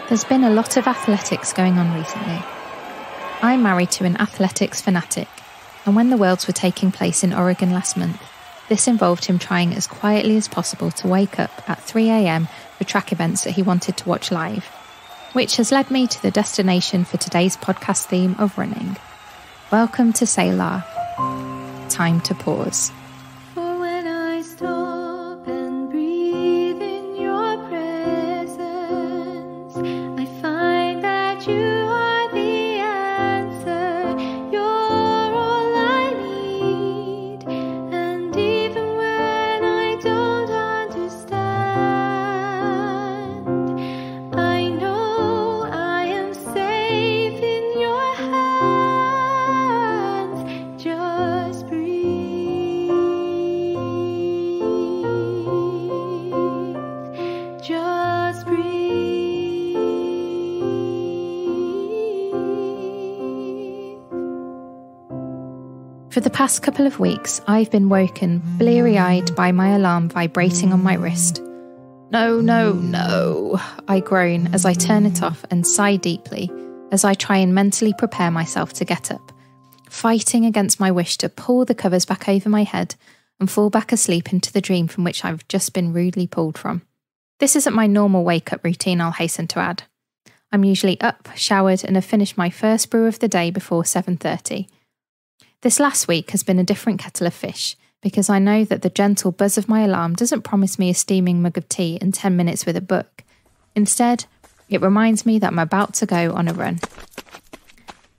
There's been a lot of athletics going on recently. I'm married to an athletics fanatic, and when the Worlds were taking place in Oregon last month, this involved him trying as quietly as possible to wake up at 3 a.m. for track events that he wanted to watch live, which has led me to the destination for today's podcast theme of running. Welcome to Selah. Time to pause. For when I stop and breathe in your presence, I find that you are the answer. You're all I need. And even when I don't understand, I know I am safe in your hands. Just breathe. Just breathe. For the past couple of weeks, I've been woken bleary-eyed by my alarm vibrating on my wrist. No, no, no, I groan as I turn it off and sigh deeply as I try and mentally prepare myself to get up, fighting against my wish to pull the covers back over my head and fall back asleep into the dream from which I've just been rudely pulled from. This isn't my normal wake-up routine, I'll hasten to add. I'm usually up, showered, and have finished my first brew of the day before 7:30. This last week has been a different kettle of fish, because I know that the gentle buzz of my alarm doesn't promise me a steaming mug of tea and 10 minutes with a book. Instead, it reminds me that I'm about to go on a run.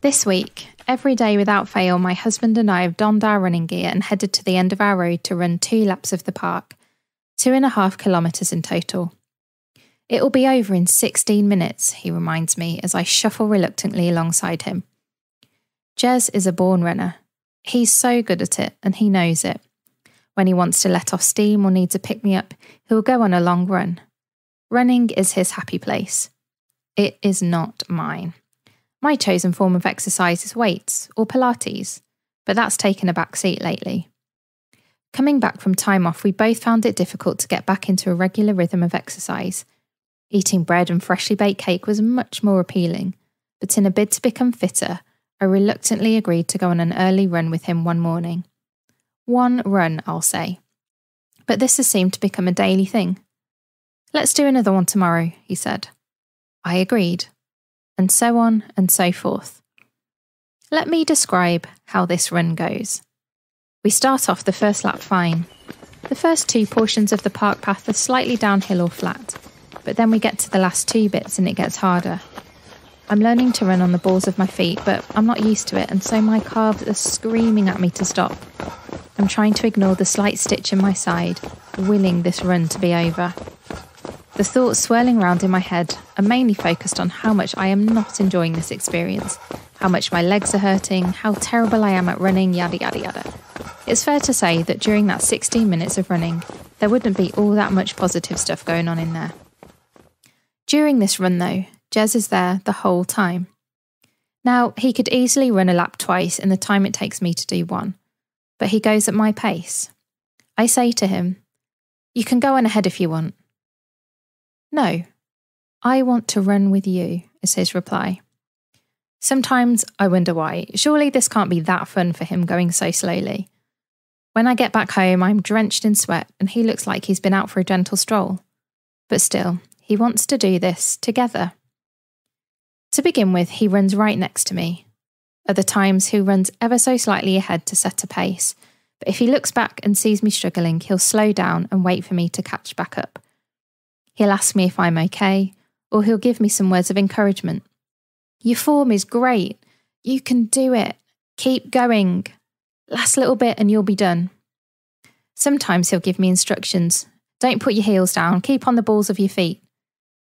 This week, every day without fail, my husband and I have donned our running gear and headed to the end of our road to run 2 laps of the park, 2.5 kilometres in total. It will be over in 16 minutes, he reminds me as I shuffle reluctantly alongside him. Jez is a born runner. He's so good at it, and he knows it. When he wants to let off steam or needs a pick-me-up, he'll go on a long run. Running is his happy place. It is not mine. My chosen form of exercise is weights or Pilates, but that's taken a back seat lately. Coming back from time off, we both found it difficult to get back into a regular rhythm of exercise. Eating bread and freshly baked cake was much more appealing, but in a bid to become fitter, I reluctantly agreed to go on an early run with him one morning. One run, I'll say. But this has seemed to become a daily thing. Let's do another one tomorrow, he said. I agreed. And so on and so forth. Let me describe how this run goes. We start off the first lap fine. The first 2 portions of the park path are slightly downhill or flat, but then we get to the last 2 bits and it gets harder. I'm learning to run on the balls of my feet, but I'm not used to it, and so my calves are screaming at me to stop. I'm trying to ignore the slight stitch in my side, willing this run to be over. The thoughts swirling around in my head are mainly focused on how much I am not enjoying this experience, how much my legs are hurting, how terrible I am at running, yada yada yada. It's fair to say that during that 16 minutes of running, there wouldn't be all that much positive stuff going on in there. During this run though, Jez is there the whole time. Now, he could easily run a lap twice in the time it takes me to do one, but he goes at my pace. I say to him, "You can go on ahead if you want." "No, I want to run with you," is his reply. Sometimes I wonder why. Surely this can't be that fun for him going so slowly. When I get back home, I'm drenched in sweat and he looks like he's been out for a gentle stroll. But still, he wants to do this together. To begin with, he runs right next to me. Other times, he runs ever so slightly ahead to set a pace, but if he looks back and sees me struggling, he'll slow down and wait for me to catch back up. He'll ask me if I'm okay, or he'll give me some words of encouragement. "Your form is great. You can do it. Keep going. Last little bit and you'll be done." Sometimes he'll give me instructions. "Don't put your heels down. Keep on the balls of your feet."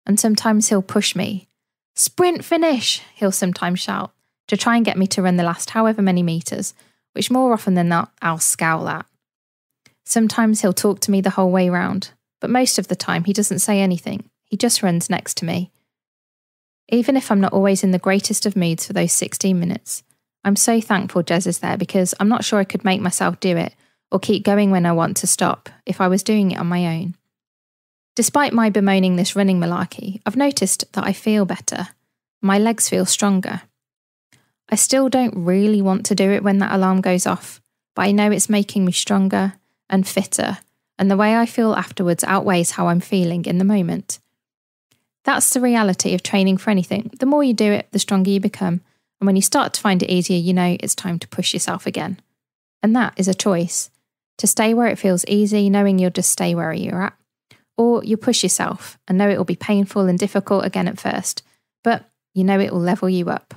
And sometimes he'll push me. "Sprint finish," he'll sometimes shout, to try and get me to run the last however many metres, which more often than not I'll scowl at. Sometimes he'll talk to me the whole way round, but most of the time he doesn't say anything. He just runs next to me. Even if I'm not always in the greatest of moods for those 16 minutes, I'm so thankful Jez is there because I'm not sure I could make myself do it or keep going when I want to stop if I was doing it on my own. Despite my bemoaning this running malarkey, I've noticed that I feel better. My legs feel stronger. I still don't really want to do it when that alarm goes off, but I know it's making me stronger and fitter, and the way I feel afterwards outweighs how I'm feeling in the moment. That's the reality of training for anything. The more you do it, the stronger you become, and when you start to find it easier, you know it's time to push yourself again. And that is a choice. To stay where it feels easy, knowing you'll just stay where you're at, or you push yourself and know it will be painful and difficult again at first, but you know it will level you up.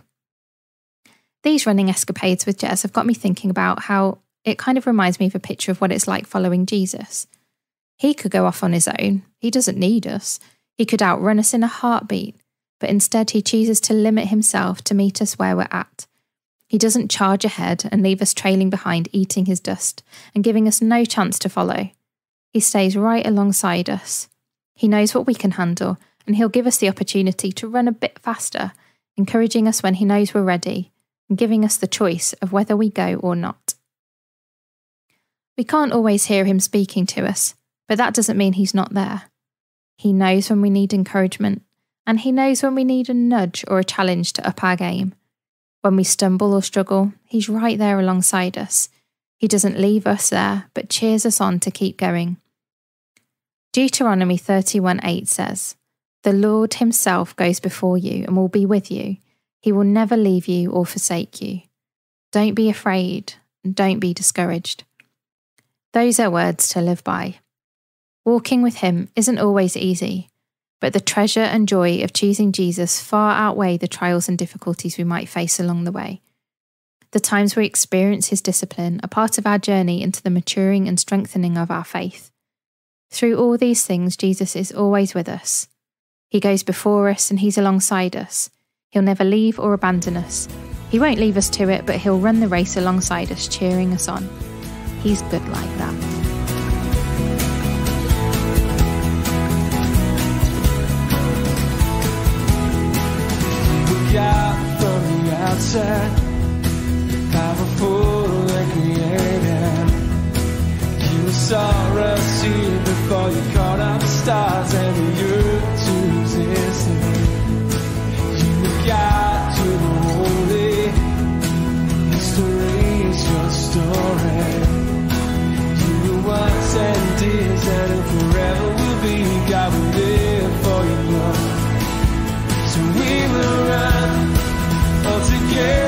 These running escapades with Jez have got me thinking about how it kind of reminds me of a picture of what it's like following Jesus. He could go off on his own. He doesn't need us. He could outrun us in a heartbeat, but instead he chooses to limit himself to meet us where we're at. He doesn't charge ahead and leave us trailing behind, eating his dust and giving us no chance to follow. He stays right alongside us. He knows what we can handle, and he'll give us the opportunity to run a bit faster, encouraging us when he knows we're ready and giving us the choice of whether we go or not. We can't always hear him speaking to us, but that doesn't mean he's not there. He knows when we need encouragement, and he knows when we need a nudge or a challenge to up our game. When we stumble or struggle, he's right there alongside us. He doesn't leave us there, but cheers us on to keep going. Deuteronomy 31:8 says, "The Lord himself goes before you and will be with you. He will never leave you or forsake you. Don't be afraid and don't be discouraged." Those are words to live by. Walking with him isn't always easy, but the treasure and joy of choosing Jesus far outweigh the trials and difficulties we might face along the way. The times we experience his discipline are part of our journey into the maturing and strengthening of our faith. Through all these things, Jesus is always with us. He goes before us and he's alongside us. He'll never leave or abandon us. He won't leave us to it, but he'll run the race alongside us, cheering us on. He's good like that. God from the outset, powerful and creative. You saw us here before you called out the stars and the earth to existence. You were God to the holy. History is your story. You were once and is and forever will be. God will live for your love. So we will run all together.